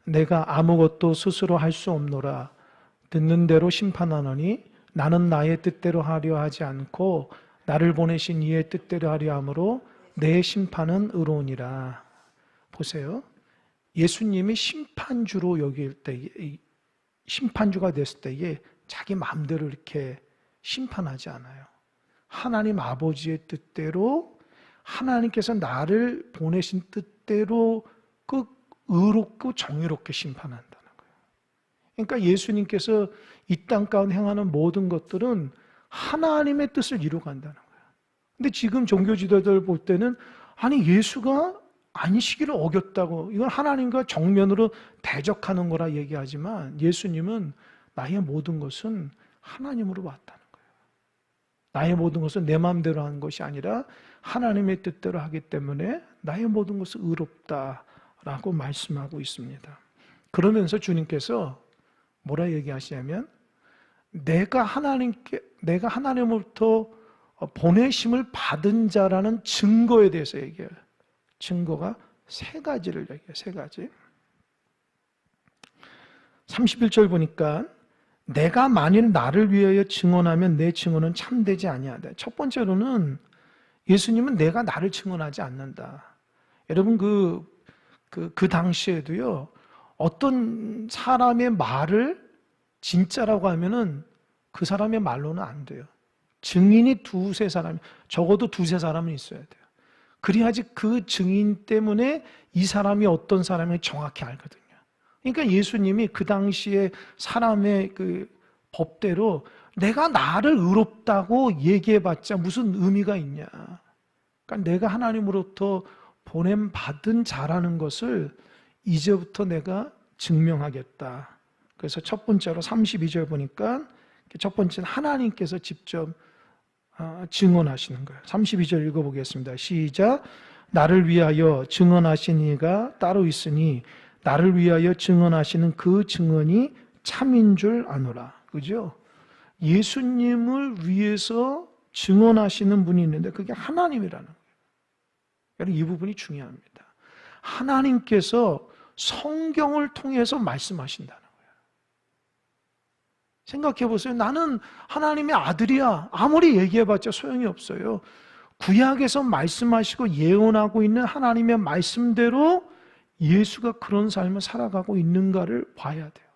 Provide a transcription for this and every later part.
내가 아무것도 스스로 할 수 없노라. 듣는 대로 심판하노니 나는 나의 뜻대로 하려 하지 않고 나를 보내신 이의 뜻대로 하려 함으로 내 심판은 의로우니라. 보세요. 예수님이 심판주로 여길 때에, 심판주가 됐을 때에 자기 마음대로 이렇게 심판하지 않아요. 하나님 아버지의 뜻대로, 하나님께서 나를 보내신 뜻대로 그 의롭고 정의롭게 심판한다는 거예요. 그러니까 예수님께서 이 땅 가운데 행하는 모든 것들은 하나님의 뜻을 이루어간다는 거예요. 근데 지금 종교 지도자들 볼 때는 아니 예수가 안식일을 어겼다고, 이건 하나님과 정면으로 대적하는 거라 얘기하지만 예수님은 나의 모든 것은 하나님으로 왔다는 거예요. 나의 모든 것은 내 마음대로 하는 것이 아니라 하나님의 뜻대로 하기 때문에 나의 모든 것은 의롭다라고 말씀하고 있습니다. 그러면서 주님께서 뭐라 얘기하시냐면 내가 하나님으로부터 보내심을 받은 자라는 증거에 대해서 얘기해요. 증거가 세 가지를 얘기해요. 세 가지. 31절 보니까 내가 만일 나를 위하여 증언하면 내 증언은 참되지 아니하다. 첫 번째로는 예수님은 내가 나를 증언하지 않는다. 여러분 그 당시에도요, 어떤 사람의 말을 진짜라고 하면은 그 사람의 말로는 안 돼요. 증인이 두세 사람, 적어도 두세 사람은 있어야 돼요. 그래야지 그 증인 때문에 이 사람이 어떤 사람인지 정확히 알거든요. 그러니까 예수님이 그 당시에 사람의 그 법대로 내가 나를 의롭다고 얘기해봤자 무슨 의미가 있냐. 그러니까 내가 하나님으로부터 보냄받은 자라는 것을 이제부터 내가 증명하겠다. 그래서 첫 번째로 32절 보니까 첫 번째는 하나님께서 직접 증언하시는 거예요. 32절 읽어보겠습니다. 시작. 나를 위하여 증언하신 이가 따로 있으니 나를 위하여 증언하시는 그 증언이 참인 줄 아노라. 그죠? 예수님을 위해서 증언하시는 분이 있는데 그게 하나님이라는 거예요. 여러분 이 부분이 중요합니다. 하나님께서 성경을 통해서 말씀하신다는 거예요. 생각해 보세요. 나는 하나님의 아들이야. 아무리 얘기해봤자 소용이 없어요. 구약에서 말씀하시고 예언하고 있는 하나님의 말씀대로 예수가 그런 삶을 살아가고 있는가를 봐야 돼요.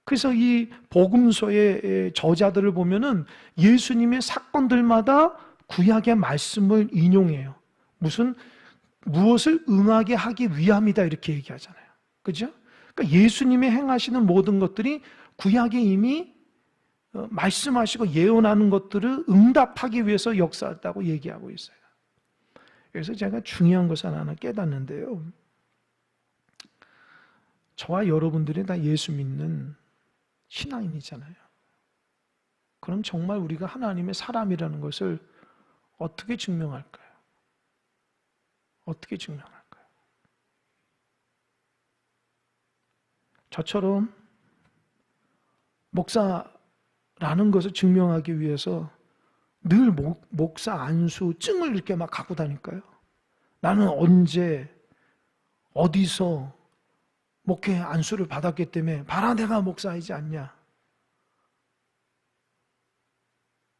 그래서 이 복음서의 저자들을 보면은 예수님의 사건들마다 구약의 말씀을 인용해요. 무엇을 응하게 하기 위함이다 이렇게 얘기하잖아요. 그죠? 그러니까 예수님의 행하시는 모든 것들이 구약에 이미 말씀하시고 예언하는 것들을 응답하기 위해서 역사했다고 얘기하고 있어요. 그래서 제가 중요한 것을 하나 깨닫는데요. 저와 여러분들이 다 예수 믿는 신앙인이잖아요. 그럼 정말 우리가 하나님의 사람이라는 것을 어떻게 증명할까요? 어떻게 증명할까요? 저처럼 목사라는 것을 증명하기 위해서 늘 목사 안수 증을 이렇게 막 갖고 다닐까요? 나는 언제 어디서 목회 안수를 받았기 때문에 봐라 내가 목사이지 않냐?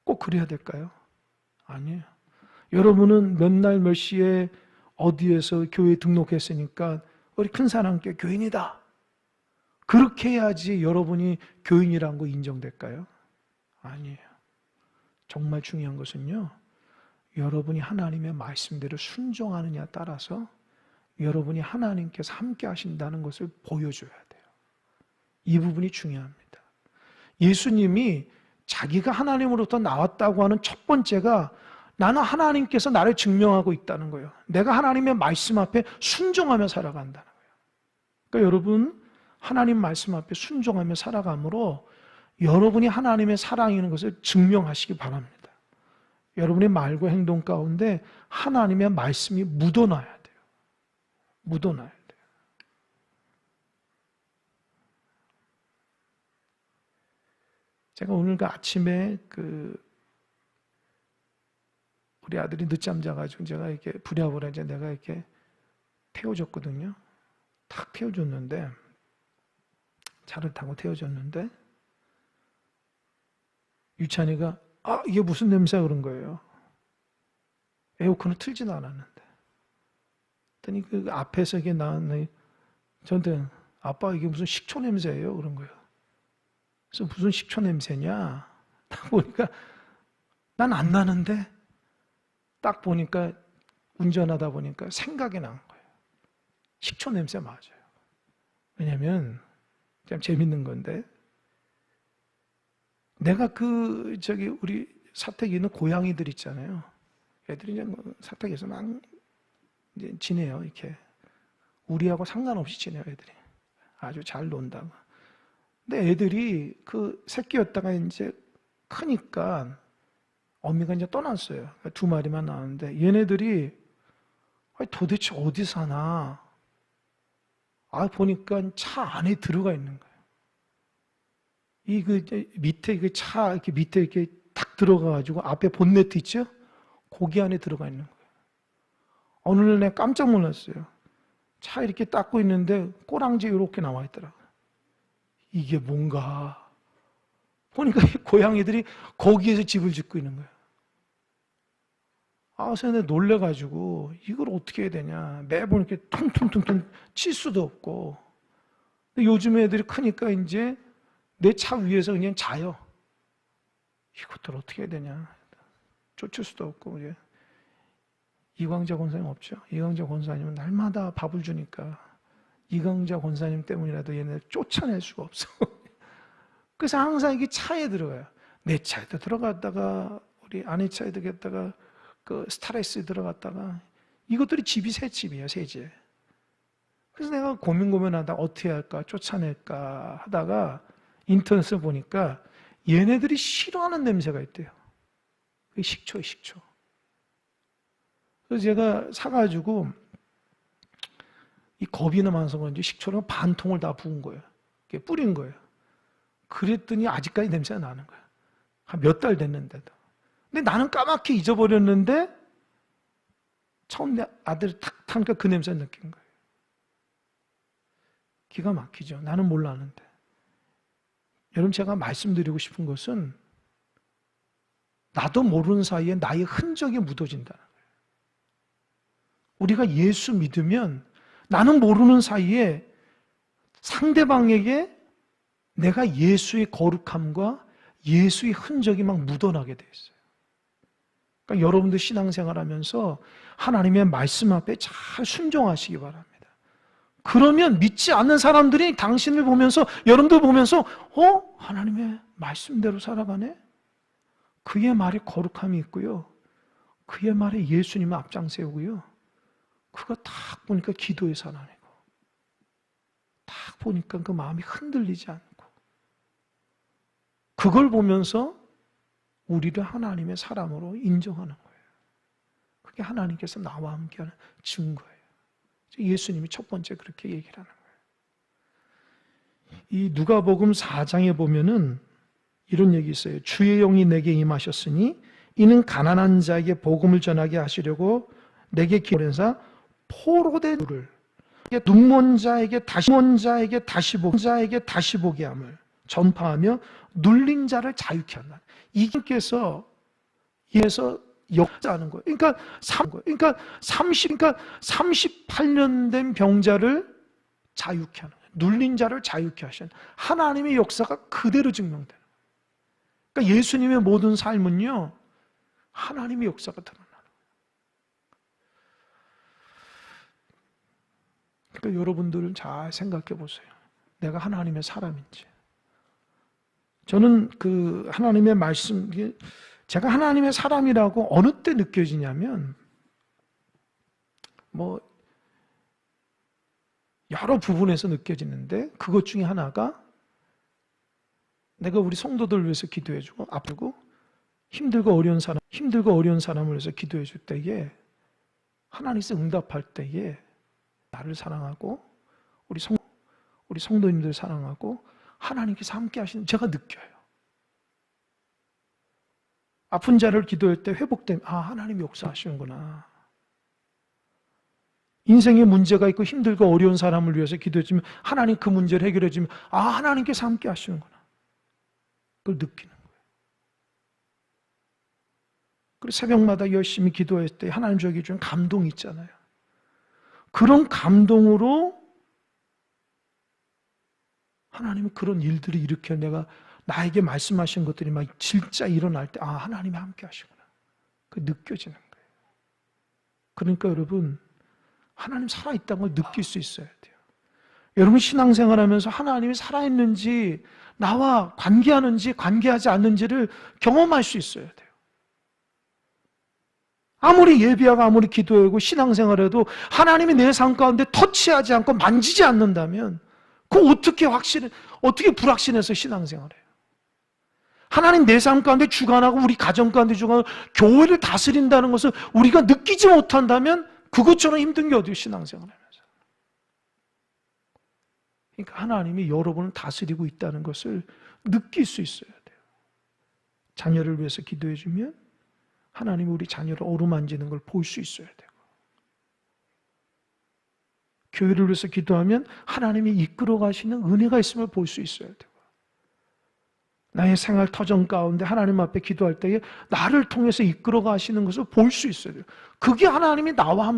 꼭 그래야 될까요? 아니에요. 여러분은 몇 날 몇 시에 어디에서 교회에 등록했으니까 우리 큰 사랑교회 교인이다. 그렇게 해야지 여러분이 교인이라는 거 인정될까요? 아니에요. 정말 중요한 것은요, 여러분이 하나님의 말씀대로 순종하느냐에 따라서 여러분이 하나님께서 함께 하신다는 것을 보여줘야 돼요. 이 부분이 중요합니다. 예수님이 자기가 하나님으로부터 나왔다고 하는 첫 번째가 나는 하나님께서 나를 증명하고 있다는 거예요. 내가 하나님의 말씀 앞에 순종하며 살아간다는 거예요. 그러니까 여러분 하나님 말씀 앞에 순종하며 살아감으로 여러분이 하나님의 사랑이라는 것을 증명하시기 바랍니다. 여러분의 말과 행동 가운데 하나님의 말씀이 묻어놔야 돼요. 묻어놔야 돼요. 제가 오늘 그 아침에 우리 아들이 늦잠 자가지고 제가 이렇게 부랴부랴 내가 이렇게 태워줬거든요. 탁 태워줬는데, 차를 타고 태워줬는데, 유찬이가 이게 무슨 냄새야 그런 거예요. 에어컨을 틀지도 않았는데. 그랬더니 그 앞에서 이게 나왔네. 저한테 아빠 이게 무슨 식초 냄새예요 그런 거예요. 그래서 무슨 식초 냄새냐? 딱 보니까 난 안 나는데 딱 보니까 운전하다 보니까 생각이 난 거예요. 식초 냄새 맞아요. 왜냐면 참 재밌는 건데 내가 우리 사택에 있는 고양이들 있잖아요. 애들이 이제 사택에서 막 이제 지내요. 이렇게 우리하고 상관없이 지내요. 애들이 아주 잘 논다고. 근데 애들이 그 새끼였다가 이제 크니까 어미가 이제 떠났어요. 두 마리만 나왔는데 얘네들이 도대체 어디 사나? 보니까 차 안에 들어가 있는 거예요. 밑에 차 이렇게 밑에 이렇게 탁 들어가가지고 앞에 본네트 있죠? 거기 안에 들어가 있는 거예요. 어느 날 내가 깜짝 놀랐어요. 차 이렇게 닦고 있는데 꼬랑지 이렇게 나와 있더라고요. 이게 뭔가 보니까 고양이들이 거기에서 집을 짓고 있는 거예요. 그래서 내가 놀래가지고 이걸 어떻게 해야 되냐. 매번 이렇게 퉁퉁퉁퉁 칠 수도 없고. 근데 요즘 애들이 크니까 이제 내 차 위에서 그냥 자요. 이것들 어떻게 해야 되냐. 쫓을 수도 없고. 이제 이광자 권사님 없죠. 이광자 권사님은 날마다 밥을 주니까 이광자 권사님 때문이라도 얘네를 쫓아낼 수가 없어. 그래서 항상 이게 차에 들어가요. 내 차에도 들어갔다가 우리 아내 차에 들어갔다가 그 스타렉스에 들어갔다가 이것들이 집이 새 집이에요. 새 집. 그래서 내가 고민하다 어떻게 할까 쫓아낼까 하다가 인터넷을 보니까 얘네들이 싫어하는 냄새가 있대요. 그게 식초예요. 식초. 그래서 제가 사가지고 이 겁이 나면서 그런지 식초를 반 통을 다 부은 거예요. 뿌린 거예요. 그랬더니 아직까지 냄새가 나는 거예요. 한 몇 달 됐는데도. 근데 나는 까맣게 잊어버렸는데 처음 내 아들이 탁 타니까 그 냄새를 느낀 거예요. 기가 막히죠. 나는 몰랐는데. 여러분 제가 말씀드리고 싶은 것은 나도 모르는 사이에 나의 흔적이 묻어진다는 거예요. 우리가 예수 믿으면 나는 모르는 사이에 상대방에게 내가 예수의 거룩함과 예수의 흔적이 막 묻어나게 돼 있어요. 그러니까 여러분들 신앙생활하면서 하나님의 말씀 앞에 잘 순종하시기 바랍니다. 그러면 믿지 않는 사람들이 당신을 보면서 여러분들 보면서 하나님의 말씀대로 살아가네? 그의 말에 거룩함이 있고요. 그의 말에 예수님을 앞장세우고요. 그거 딱 보니까 기도의 사람이고 딱 보니까 그 마음이 흔들리지 않고 그걸 보면서 우리를 하나님의 사람으로 인정하는 거예요. 그게 하나님께서 나와 함께하는 증거예요. 예수님이 첫 번째 그렇게 얘기를 하는 거예요. 이 누가복음 4장에 보면은 이런 얘기 있어요. 주의 영이 내게 임하셨으니 이는 가난한 자에게 복음을 전하게 하시려고 내게 기울인사 포로된 눈을 눈먼 자에게 다시 보게 함을 전파하며 눌린 자를 자유케 한다. 이분께서 이에서 역사하는 거예요. 그러니까 38년 된 병자를 자유케 하는 거예요. 눌린 자를 자유케 하시는 하나님의 역사가 그대로 증명되는 거예요. 그러니까 예수님의 모든 삶은요, 하나님의 역사가 드러나는 거예요. 그러니까 여러분들 잘 생각해 보세요. 내가 하나님의 사람인지. 저는 그 하나님의 말씀, 제가 하나님의 사람이라고 어느 때 느껴지냐면, 여러 부분에서 느껴지는데, 그것 중에 하나가 내가 우리 성도들 위해서 기도해주고, 아프고, 힘들고 어려운 사람을 위해서 기도해줄 때에, 하나님께서 응답할 때에, 나를 사랑하고, 우리 성도님들 사랑하고, 하나님께서 함께 하시는 제가 느껴요. 아픈 자를 기도할 때 회복되면 하나님이 역사하시는구나. 인생에 문제가 있고 힘들고 어려운 사람을 위해서 기도해주면 하나님 그 문제를 해결해주면 하나님께서 함께 하시는구나. 그걸 느끼는 거예요. 그리고 새벽마다 열심히 기도할 때 하나님 저에게 주는 감동이 있잖아요. 그런 감동으로 하나님은 그런 일들이 이렇게 내가 나에게 말씀하신 것들이 막 진짜 일어날 때 하나님이 함께 하시구나. 그 느껴지는 거예요. 그러니까 여러분 하나님 살아있다는 걸 느낄 수 있어야 돼요. 여러분 신앙생활하면서 하나님이 살아있는지 나와 관계하는지 관계하지 않는지를 경험할 수 있어야 돼요. 아무리 예배하고 아무리 기도하고 신앙생활해도 하나님이 내 삶 가운데 터치하지 않고 만지지 않는다면 어떻게 불확신해서 신앙생활해요? 하나님 내 삶 가운데 주관하고 우리 가정 가운데 주관하고 교회를 다스린다는 것을 우리가 느끼지 못한다면 그것처럼 힘든 게 어디요? 신앙생활하면서. 그러니까 하나님이 여러분을 다스리고 있다는 것을 느낄 수 있어야 돼요. 자녀를 위해서 기도해 주면 하나님이 우리 자녀를 어루만지는 걸 볼 수 있어야 되고, 교회를 위해서 기도하면 하나님이 이끌어 가시는 은혜가 있음을 볼 수 있어야 되고, 나의 생활 터전 가운데 하나님 앞에 기도할 때에 나를 통해서 이끌어 가시는 것을 볼 수 있어야 돼요. 그게 하나님이 나와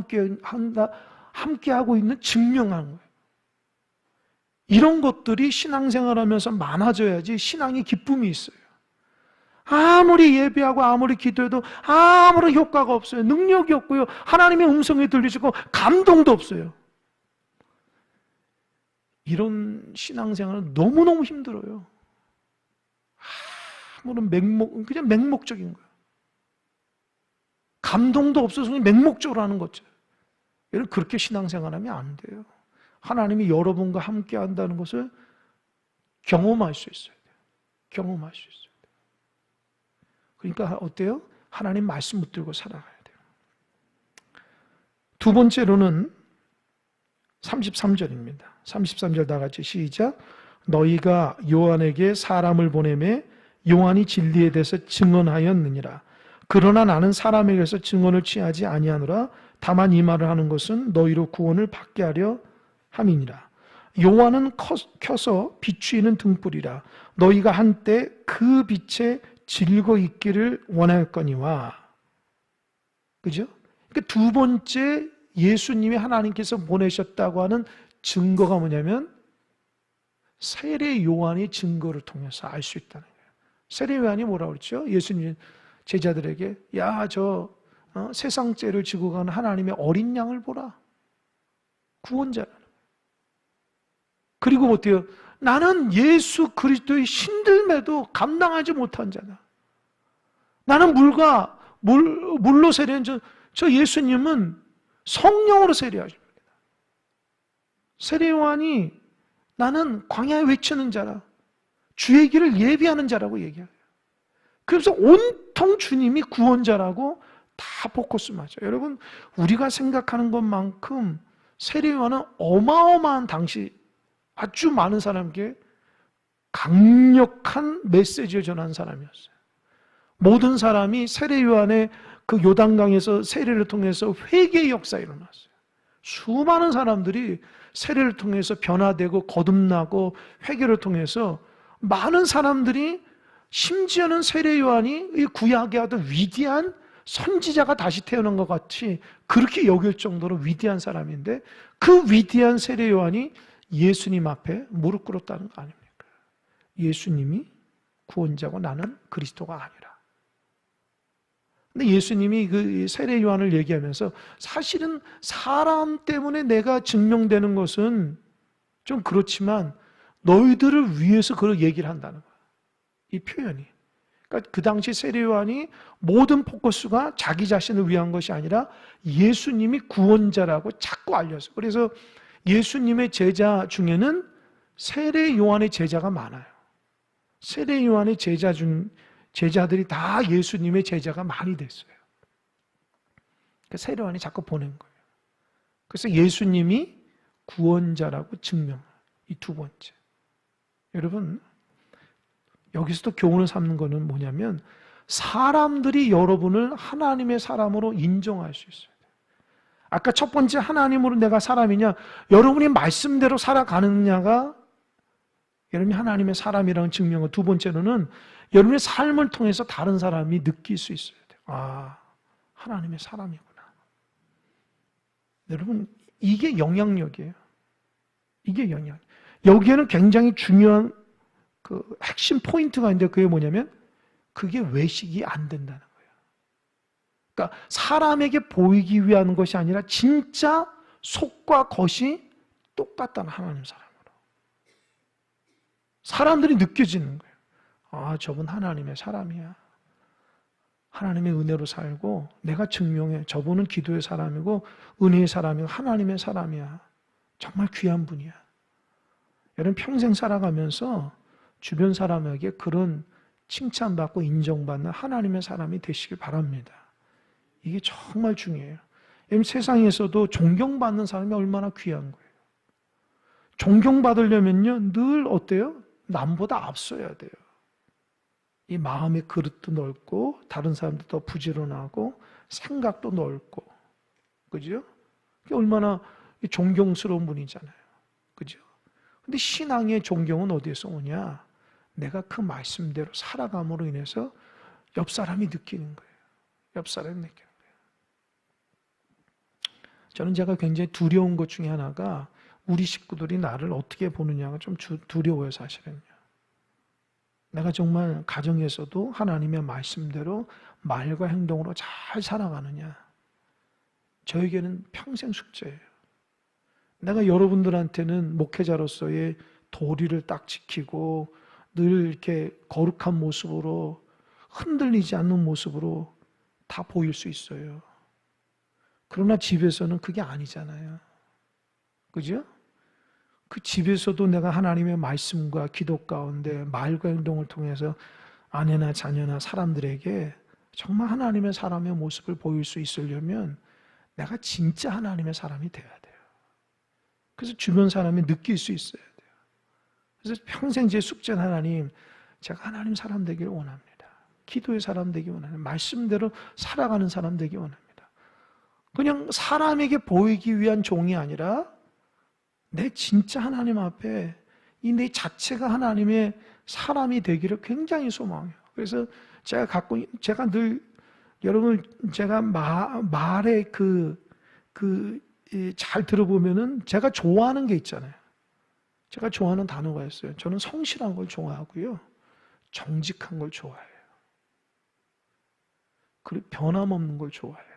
함께하고 있는 증명하는 거예요. 이런 것들이 신앙생활하면서 많아져야지 신앙의 기쁨이 있어요. 아무리 예배하고 아무리 기도해도 아무런 효과가 없어요. 능력이 없고요. 하나님의 음성이 들리시고 감동도 없어요. 이런 신앙생활은 너무너무 힘들어요. 아무런 그냥 맹목적인 거예요. 감동도 없어서 그냥 맹목적으로 하는 거죠. 여러분 그렇게 신앙생활하면 안 돼요. 하나님이 여러분과 함께 한다는 것을 경험할 수 있어야 돼요. 경험할 수 있어요. 그러니까 어때요? 하나님 말씀 붙들고 살아가야 돼요. 두 번째로는 33절입니다. 33절 다 같이 시작. 너희가 요한에게 사람을 보내매 요한이 진리에 대해서 증언하였느니라. 그러나 나는 사람에게서 증언을 취하지 아니하노라. 다만 이 말을 하는 것은 너희로 구원을 받게 하려 함이니라. 요한은 켜서 비추이는 등불이라. 너희가 한때 그 빛에 질거 있기를 원하였거니와. 그죠? 그러니까 두 번째 예수님이 하나님께서 보내셨다고 하는 증거가 뭐냐면 세례 요한의 증거를 통해서 알 수 있다는 거예요. 세례 요한이 뭐라고 그랬죠? 예수님 제자들에게 세상 죄를 지고 가는 하나님의 어린 양을 보라. 구원자라는 거예요. 그리고 어때요? 나는 예수 그리스도의 힘들매도 감당하지 못한 자다. 나는 물로 세례한 저 예수님은 성령으로 세례하십니다. 세례 요한이 나는 광야에 외치는 자라. 주의 길을 예비하는 자라고 얘기해요. 그래서 온통 주님이 구원자라고 다 포커스 맞아요. 여러분 우리가 생각하는 것만큼 세례 요한은 어마어마한 당시 아주 많은 사람에게 강력한 메시지를 전한 사람이었어요. 모든 사람이 세례 요한의 그 요단강에서 세례를 통해서 회개의 역사가 일어났어요. 수많은 사람들이 세례를 통해서 변화되고 거듭나고 회개를 통해서 많은 사람들이 심지어는 세례 요한이 이 구약에 하던 위대한 선지자가 다시 태어난 것 같이 그렇게 여길 정도로 위대한 사람인데 그 위대한 세례 요한이 예수님 앞에 무릎 꿇었다는 거 아닙니까? 예수님이 구원자고 나는 그리스도가 아니라. 근데 예수님이 그 세례 요한을 얘기하면서 사실은 사람 때문에 내가 증명되는 것은 좀 그렇지만 너희들을 위해서 그런 얘기를 한다는 거야. 이 표현이. 그러니까 그 당시 세례 요한이 모든 포커스가 자기 자신을 위한 것이 아니라 예수님이 구원자라고 자꾸 알렸어요. 그래서 예수님의 제자 중에는 세례 요한의 제자가 많아요. 세례 요한의 제자들이 다 예수님의 제자가 많이 됐어요. 세례 요한이 자꾸 보낸 거예요. 그래서 예수님이 구원자라고 증명해요. 이 두 번째. 여러분 여기서도 교훈을 삼는 것은 뭐냐면 사람들이 여러분을 하나님의 사람으로 인정할 수 있어요. 아까 첫 번째 하나님으로 내가 사람이냐, 여러분이 말씀대로 살아가느냐가 여러분이 하나님의 사람이라는 증명을, 두 번째로는 여러분의 삶을 통해서 다른 사람이 느낄 수 있어야 돼요. 아, 하나님의 사람이구나. 여러분, 이게 영향력이에요. 이게 영향. 여기에는 굉장히 중요한 그 핵심 포인트가 있는데 그게 뭐냐면 그게 외식이 안 된다는 거예요. 그러니까 사람에게 보이기 위한 것이 아니라 진짜 속과 겉이 똑같다는 하나님 사람으로. 사람들이 느껴지는 거예요. 아, 저분 하나님의 사람이야. 하나님의 은혜로 살고 내가 증명해. 저분은 기도의 사람이고 은혜의 사람이고 하나님의 사람이야. 정말 귀한 분이야. 여러분 평생 살아가면서 주변 사람에게 그런 칭찬받고 인정받는 하나님의 사람이 되시길 바랍니다. 이게 정말 중요해요. 여러분 세상에서도 존경받는 사람이 얼마나 귀한 거예요. 존경받으려면요 늘 어때요? 남보다 앞서야 돼요. 이 마음의 그릇도 넓고 다른 사람도 더 부지런하고 생각도 넓고 그죠? 그게 얼마나 존경스러운 분이잖아요. 그죠? 근데 신앙의 존경은 어디에서 오냐? 내가 그 말씀대로 살아감으로 인해서 옆 사람이 느끼는 거예요. 옆 사람이 느끼는 거예요. 저는 제가 굉장히 두려운 것 중에 하나가 우리 식구들이 나를 어떻게 보느냐가 좀 두려워요, 사실은요. 내가 정말 가정에서도 하나님의 말씀대로 말과 행동으로 잘 살아가느냐. 저에게는 평생 숙제예요. 내가 여러분들한테는 목회자로서의 도리를 딱 지키고 늘 이렇게 거룩한 모습으로 흔들리지 않는 모습으로 다 보일 수 있어요. 그러나 집에서는 그게 아니잖아요. 그죠? 그 집에서도 내가 하나님의 말씀과 기도 가운데 말과 행동을 통해서 아내나 자녀나 사람들에게 정말 하나님의 사람의 모습을 보일 수 있으려면 내가 진짜 하나님의 사람이 돼야 돼요. 그래서 주변 사람이 느낄 수 있어야 돼요. 그래서 평생 제 숙제는 하나님, 제가 하나님 사람 되길 원합니다. 기도의 사람 되길 원합니다. 말씀대로 살아가는 사람 되길 원합니다. 그냥 사람에게 보이기 위한 종이 아니라 내 진짜 하나님 앞에 이 내 자체가 하나님의 사람이 되기를 굉장히 소망해요. 그래서 제가 늘 여러분 제가 말에 잘 들어보면은 제가 좋아하는 게 있잖아요. 제가 좋아하는 단어가 있어요. 저는 성실한 걸 좋아하고요. 정직한 걸 좋아해요. 그리고 변함없는 걸 좋아해요.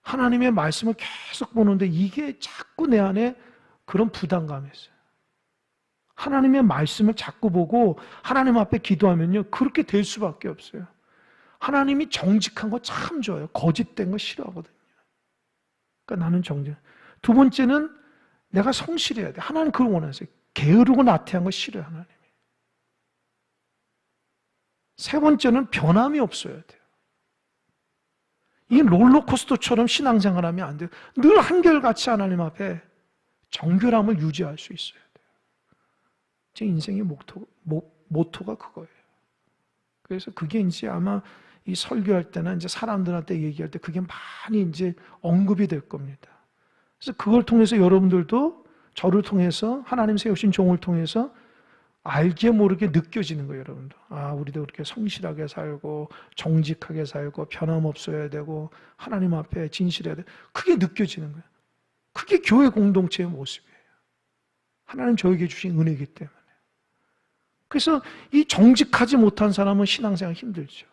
하나님의 말씀을 계속 보는데 이게 자꾸 내 안에 그런 부담감이 있어요. 하나님의 말씀을 자꾸 보고 하나님 앞에 기도하면요. 그렇게 될 수밖에 없어요. 하나님이 정직한 거 참 좋아요. 거짓된 거 싫어하거든요. 그러니까 나는 정직. 두 번째는 내가 성실해야 돼. 하나님 그걸 원하세요. 게으르고 나태한 거 싫어요. 하나님이. 세 번째는 변함이 없어야 돼요. 이 롤러코스터처럼 신앙생활하면 안 돼요. 늘 한결같이 하나님 앞에 정결함을 유지할 수 있어야 돼요. 제 인생의 모토가 그거예요. 그래서 그게 이제 아마 이 설교할 때나 이제 사람들한테 얘기할 때 그게 많이 이제 언급이 될 겁니다. 그래서 그걸 통해서 여러분들도 저를 통해서 하나님 세우신 종을 통해서 알게 모르게 느껴지는 거예요, 여러분도. 아, 우리도 그렇게 성실하게 살고 정직하게 살고 변함없어야 되고 하나님 앞에 진실해야 돼. 그게 느껴지는 거예요. 그게 교회 공동체의 모습이에요. 하나님 저에게 주신 은혜이기 때문에. 그래서 이 정직하지 못한 사람은 신앙생활 힘들죠.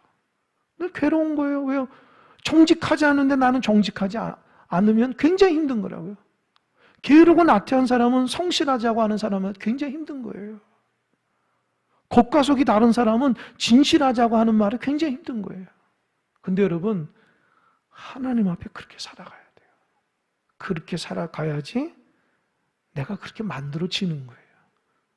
늘 괴로운 거예요. 왜요? 정직하지 않은데 나는 정직하지 않으면 굉장히 힘든 거라고요. 게으르고 나태한 사람은 성실하자고 하는 사람은 굉장히 힘든 거예요. 겉과 속이 다른 사람은 진실하자고 하는 말이 굉장히 힘든 거예요. 근데 여러분, 하나님 앞에 그렇게 살아가야 돼요. 그렇게 살아가야지 내가 그렇게 만들어지는 거예요.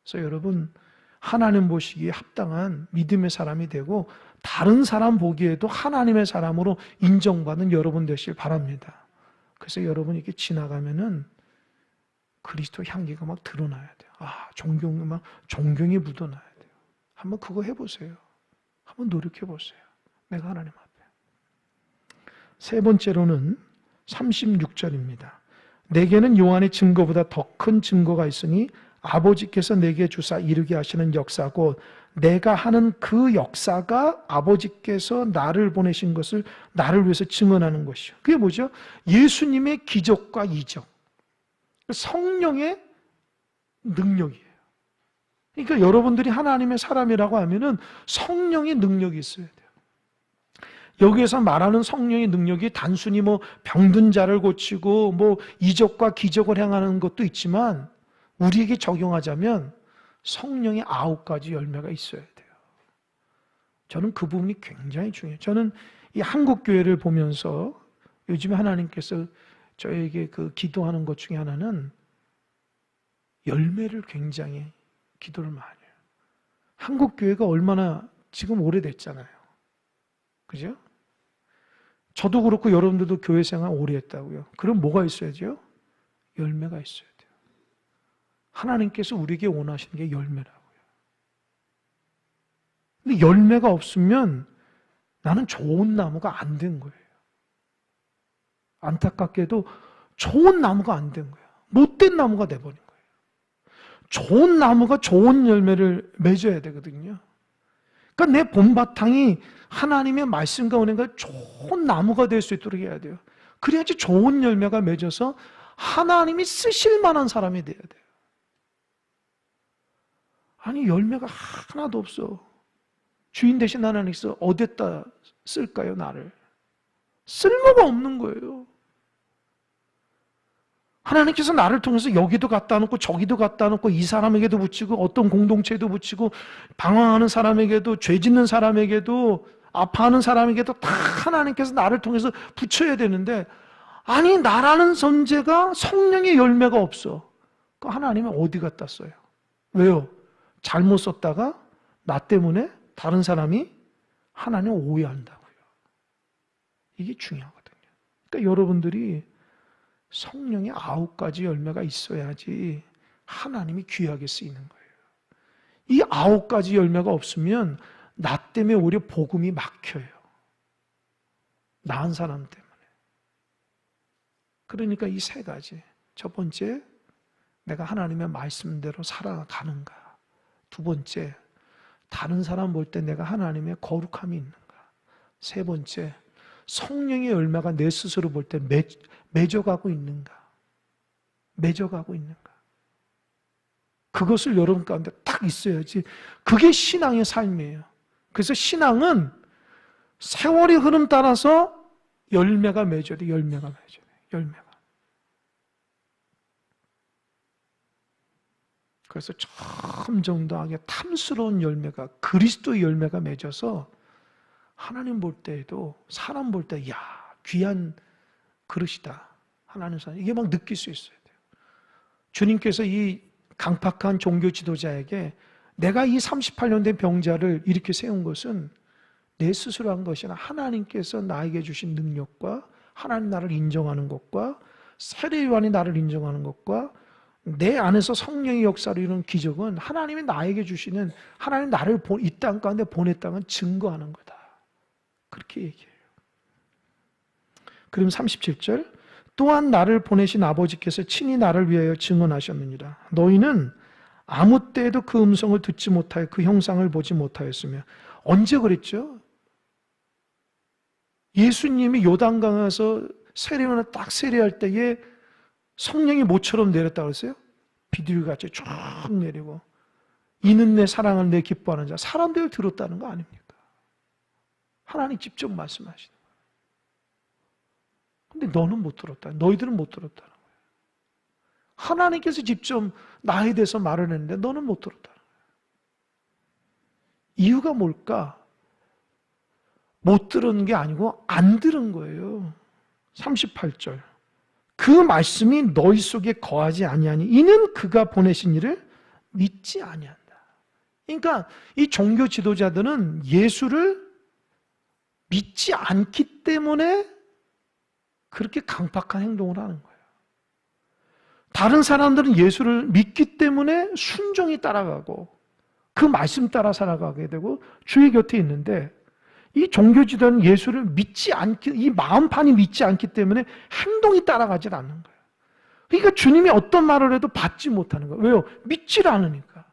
그래서 여러분, 하나님 보시기에 합당한 믿음의 사람이 되고 다른 사람 보기에도 하나님의 사람으로 인정받는 여러분 되시길 바랍니다. 그래서 여러분이 이렇게 지나가면은 그리스도 향기가 막 드러나야 돼요. 아, 존경이 묻어나야 돼요. 한번 그거 해보세요. 한번 노력해보세요. 내가 하나님 앞에. 세 번째로는 36절입니다. 내게는 요한의 증거보다 더 큰 증거가 있으니 아버지께서 내게 주사 이루게 하시는 역사고 내가 하는 그 역사가 아버지께서 나를 보내신 것을 나를 위해서 증언하는 것이요. 그게 뭐죠? 예수님의 기적과 이적, 성령의 능력이에요. 그러니까 여러분들이 하나님의 사람이라고 하면은 성령의 능력이 있어야 돼요. 여기에서 말하는 성령의 능력이 단순히 뭐 병든 자를 고치고 뭐 이적과 기적을 행하는 것도 있지만 우리에게 적용하자면 성령의 9가지 열매가 있어야 돼요. 저는 그 부분이 굉장히 중요해요. 저는 이 한국 교회를 보면서 요즘에 하나님께서 저에게 그 기도하는 것 중에 하나는 열매를 굉장히 기도를 많이 해요. 한국 교회가 얼마나 지금 오래됐잖아요. 그죠? 저도 그렇고 여러분들도 교회 생활 오래 했다고요. 그럼 뭐가 있어야죠? 열매가 있어야 돼요. 하나님께서 우리에게 원하시는 게 열매라고요. 근데 열매가 없으면 나는 좋은 나무가 안 된 거예요. 안타깝게도 좋은 나무가 안 된 거예요. 못된 나무가 돼버린 거예요. 좋은 나무가 좋은 열매를 맺어야 되거든요. 그러니까 내 본바탕이 하나님의 말씀과 은혜가 좋은 나무가 될 수 있도록 해야 돼요. 그래야지 좋은 열매가 맺어서 하나님이 쓰실 만한 사람이 돼야 돼요. 아니 열매가 하나도 없어. 주인 대신 하나님께서 어디다 쓸까요? 나를. 쓸모가 없는 거예요. 하나님께서 나를 통해서 여기도 갖다 놓고 저기도 갖다 놓고 이 사람에게도 붙이고 어떤 공동체에도 붙이고 방황하는 사람에게도 죄 짓는 사람에게도 아파하는 사람에게도 다 하나님께서 나를 통해서 붙여야 되는데 아니 나라는 존재가 성령의 열매가 없어. 그 하나님은 어디 갖다 써요? 왜요? 잘못 썼다가 나 때문에 다른 사람이 하나님을 오해한다고요. 이게 중요하거든요. 그러니까 여러분들이 성령의 9가지 열매가 있어야지 하나님이 귀하게 쓰이는 거예요. 이 9가지 열매가 없으면 나 때문에 오히려 복음이 막혀요. 나은 사람 때문에. 그러니까 이 3가지. 첫 번째, 내가 하나님의 말씀대로 살아가는가. 두 번째, 다른 사람 볼 때 내가 하나님의 거룩함이 있는가. 세 번째, 성령의 열매가 내 스스로 볼 때 맺어가고 있는가. 맺어가고 있는가. 그것을 여러분 가운데 딱 있어야지. 그게 신앙의 삶이에요. 그래서 신앙은 세월의 흐름 따라서 열매가 맺어야 돼. 열매가 맺어야 돼. 열매가. 그래서 점점더하게 탐스러운 열매가 그리스도의 열매가 맺어서 하나님 볼 때에도 사람 볼 때 야 귀한 그릇이다. 하나님 사람 이게 막 느낄 수 있어야 돼요. 주님께서 이 강팍한 종교 지도자에게 내가 이 38년 된 병자를 이렇게 세운 것은 내 스스로 한 것이 아니라 하나님께서 나에게 주신 능력과 하나님 나를 인정하는 것과 세례 요한이 나를 인정하는 것과 내 안에서 성령의 역사로 이루는 기적은 하나님이 나에게 주시는 하나님 나를 이 땅 가운데 보냈다는 증거하는 거다. 그렇게 얘기해요. 그럼 37절 또한 나를 보내신 아버지께서 친히 나를 위하여 증언하셨느니라. 너희는 아무 때에도 그 음성을 듣지 못하여 그 형상을 보지 못하였으며 언제 그랬죠? 예수님이 요단강에서 세례요한을 딱 세례할 때에 성령이 모처럼 내렸다고 했어요? 비둘기같이 쫙 내리고 이는 내 사랑을 내 기뻐하는 자. 사람들 들었다는 거 아닙니까? 하나님 직접 말씀하시는 거예요. 근데 너는 못 들었다. 너희들은 못 들었다는 거예요. 하나님께서 직접 나에 대해서 말을 했는데 너는 못 들었다는 거예요. 이유가 뭘까? 못 들은 게 아니고 안 들은 거예요. 38절 그 말씀이 너희 속에 거하지 아니하니 이는 그가 보내신 이를 믿지 아니한다. 그러니까 이 종교 지도자들은 예수를 믿지 않기 때문에 그렇게 강팍한 행동을 하는 거예요. 다른 사람들은 예수를 믿기 때문에 순종히 따라가고 그 말씀 따라 살아가게 되고 주의 곁에 있는데 이 종교 지도는 예수를 이 마음판이 믿지 않기 때문에 행동이 따라가질 않는 거예요. 그러니까 주님이 어떤 말을 해도 받지 못하는 거예요. 왜요? 믿질 않으니까.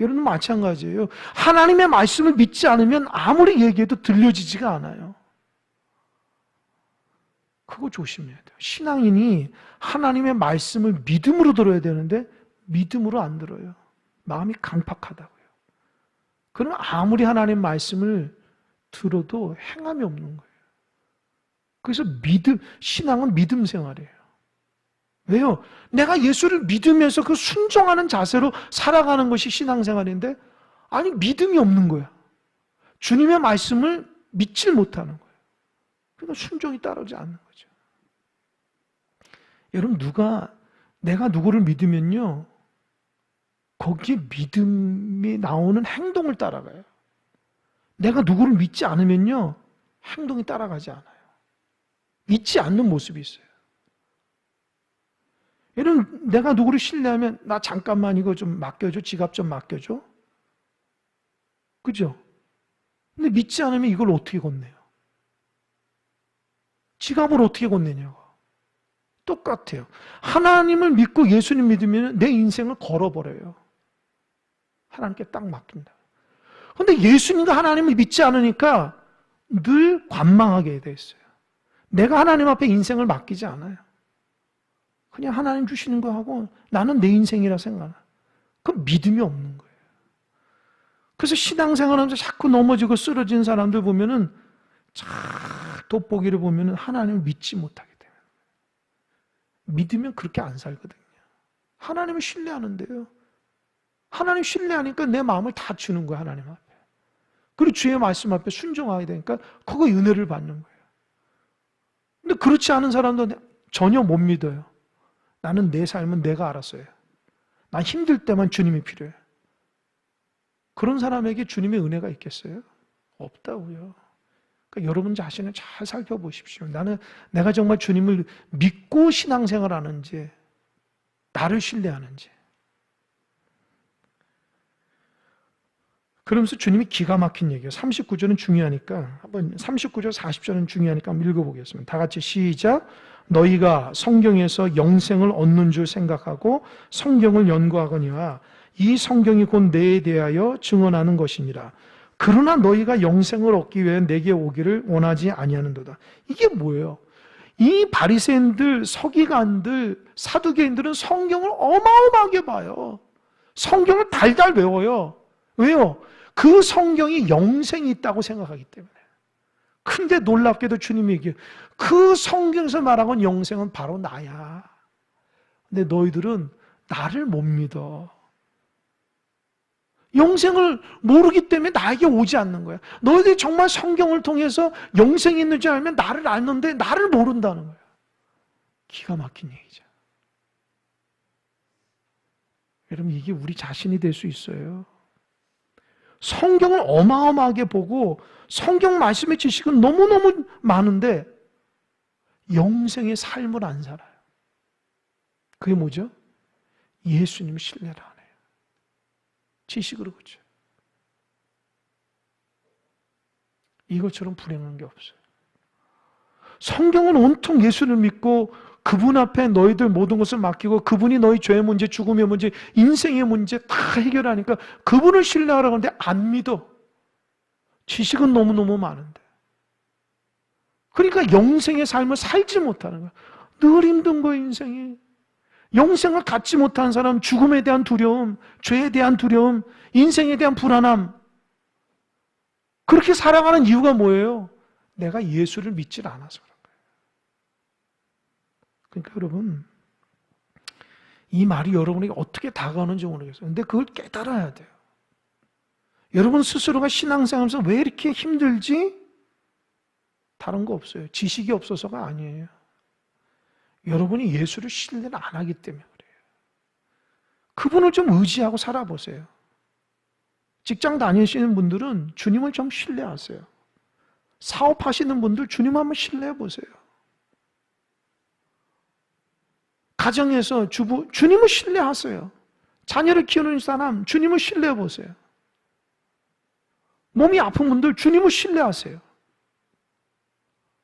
여러분 마찬가지예요. 하나님의 말씀을 믿지 않으면 아무리 얘기해도 들려지지가 않아요. 그거 조심해야 돼요. 신앙인이 하나님의 말씀을 믿음으로 들어야 되는데 믿음으로 안 들어요. 마음이 강팍하다고요. 그러면 아무리 하나님 말씀을 들어도 행함이 없는 거예요. 그래서 신앙은 믿음 생활이에요. 왜요? 내가 예수를 믿으면서 그 순종하는 자세로 살아가는 것이 신앙생활인데, 아니 믿음이 없는 거야. 주님의 말씀을 믿질 못하는 거예요. 그러니까 순종이 따르지 않는 거죠. 여러분 내가 누구를 믿으면요, 거기에 믿음이 나오는 행동을 따라가요. 내가 누구를 믿지 않으면요, 행동이 따라가지 않아요. 믿지 않는 모습이 있어요. 여러분, 내가 누구를 신뢰하면 나 잠깐만 이거 좀 맡겨줘, 지갑 좀 맡겨줘. 그죠? 근데 믿지 않으면 이걸 어떻게 건네요? 지갑을 어떻게 건네냐고. 똑같아요. 하나님을 믿고 예수님 믿으면 내 인생을 걸어버려요. 하나님께 딱 맡긴다. 근데 예수님과 하나님을 믿지 않으니까 늘 관망하게 돼 있어요. 내가 하나님 앞에 인생을 맡기지 않아요. 그냥 하나님 주시는 거 하고 나는 내 인생이라 생각해요. 그 믿음이 없는 거예요. 그래서 신앙생활하면서 자꾸 넘어지고 쓰러진 사람들 보면은 돋보기를 보면은 하나님을 믿지 못하게 돼요. 믿으면 그렇게 안 살거든요. 하나님을 신뢰하는데요. 하나님 신뢰하니까 내 마음을 다 주는 거예요, 하나님 앞에. 그리고 주의 말씀 앞에 순종하게 되니까 그거 은혜를 받는 거예요. 근데 그렇지 않은 사람도 전혀 못 믿어요. 나는 내 삶은 내가 알아서 해요. 난 힘들 때만 주님이 필요해. 그런 사람에게 주님의 은혜가 있겠어요? 없다고요. 그러니까 여러분 자신을 잘 살펴보십시오. 내가 정말 주님을 믿고 신앙생활하는지, 나를 신뢰하는지. 그러면서 주님이 기가 막힌 얘기예요. 39절은 중요하니까 한번 39절 40절은 중요하니까 한번 읽어보겠습니다. 다 같이 시작. 너희가 성경에서 영생을 얻는 줄 생각하고 성경을 연구하거니와 이 성경이 곧 내에 대하여 증언하는 것이니라. 그러나 너희가 영생을 얻기 위해 내게 오기를 원하지 아니하는도다. 이게 뭐예요? 이 바리새인들, 서기관들, 사두개인들은 성경을 어마어마하게 봐요. 성경을 달달 외워요. 왜요? 그 성경이 영생이 있다고 생각하기 때문에. 근데 놀랍게도 주님이 얘기해요. 그 성경에서 말하는 영생은 바로 나야. 근데 너희들은 나를 못 믿어. 영생을 모르기 때문에 나에게 오지 않는 거야. 너희들이 정말 성경을 통해서 영생이 있는 줄 알면 나를 아는데 나를 모른다는 거야. 기가 막힌 얘기죠. 여러분, 이게 우리 자신이 될 수 있어요. 성경을 어마어마하게 보고 성경 말씀의 지식은 너무너무 많은데 영생의 삶을 안 살아요. 그게 뭐죠? 예수님을 신뢰를 안 해요. 지식으로 그렇죠. 이것처럼 불행한 게 없어요. 성경은 온통 예수를 믿고 그분 앞에 너희들 모든 것을 맡기고 그분이 너희 죄의 문제, 죽음의 문제, 인생의 문제 다 해결하니까 그분을 신뢰하라고 하는데 안 믿어. 지식은 너무너무 많은데. 그러니까 영생의 삶을 살지 못하는 거야. 늘 힘든 거야, 인생이. 영생을 갖지 못한 사람, 죽음에 대한 두려움, 죄에 대한 두려움, 인생에 대한 불안함. 그렇게 살아가는 이유가 뭐예요? 내가 예수를 믿질 않아서 그런 거예요. 그러니까 여러분, 이 말이 여러분에게 어떻게 다가오는지 모르겠어요. 근데 그걸 깨달아야 돼요. 여러분 스스로가 신앙생활하면서 왜 이렇게 힘들지? 다른 거 없어요. 지식이 없어서가 아니에요. 여러분이 예수를 신뢰를 안 하기 때문에 그래요. 그분을 좀 의지하고 살아보세요. 직장 다니시는 분들은 주님을 좀 신뢰하세요. 사업하시는 분들 주님 한번 신뢰해 보세요. 가정에서 주부, 주님을 신뢰하세요. 자녀를 키우는 사람, 주님을 신뢰해 보세요. 몸이 아픈 분들 주님을 신뢰하세요.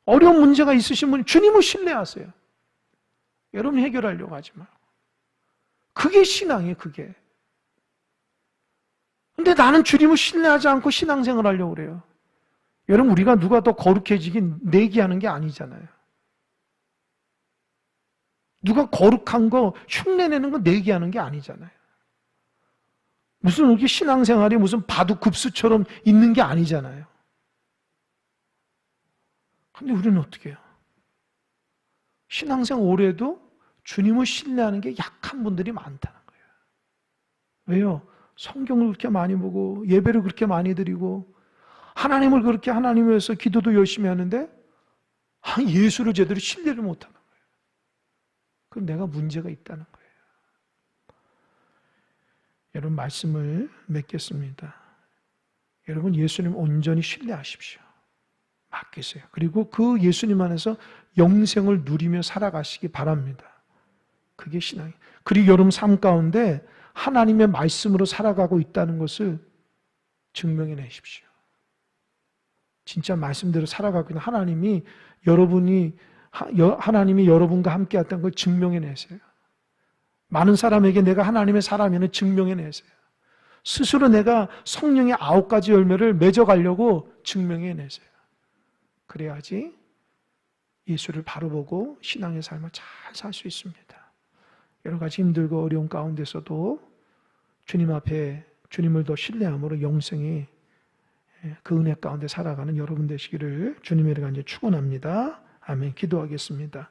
어려운 문제가 있으신 분 주님을 신뢰하세요. 여러분 해결하려고 하지 말고. 그게 신앙이에요, 그게. 근데 나는 주님을 신뢰하지 않고 신앙생활 하려고 그래요. 여러분, 우리가 누가 더 거룩해지긴 내기하는 게 아니잖아요. 누가 거룩한 거 흉내내는 거 내기하는 게 아니잖아요. 무슨 이렇게 신앙생활이 무슨 바둑급수처럼 있는 게 아니잖아요. 근데 우리는 어떻게 해요? 신앙생활 오래도 주님을 신뢰하는 게 약한 분들이 많다는 거예요. 왜요? 성경을 그렇게 많이 보고 예배를 그렇게 많이 드리고 하나님을 그렇게 하나님을 위해서 기도도 열심히 하는데 예수를 제대로 신뢰를 못하는 거예요. 그럼 내가 문제가 있다는 거예요. 여러분 말씀을 맺겠습니다. 여러분 예수님 온전히 신뢰하십시오. 맡기세요. 그리고 그 예수님 안에서 영생을 누리며 살아가시기 바랍니다. 그게 신앙이에요. 그리고 여러분 삶 가운데 하나님의 말씀으로 살아가고 있다는 것을 증명해 내십시오. 진짜 말씀대로 살아가고 있는 하나님이 여러분과 함께 했다는 걸 증명해 내세요. 많은 사람에게 내가 하나님의 사람이라는 증명해 내세요. 스스로 내가 성령의 9가지 열매를 맺어가려고 증명해 내세요. 그래야지 예수를 바로 보고 신앙의 삶을 잘 살 수 있습니다. 여러 가지 힘들고 어려운 가운데서도 주님 앞에 주님을 더 신뢰함으로 영생이 그 은혜 가운데 살아가는 여러분 되시기를 주님의 이름으로 축원합니다. 아멘. 기도하겠습니다.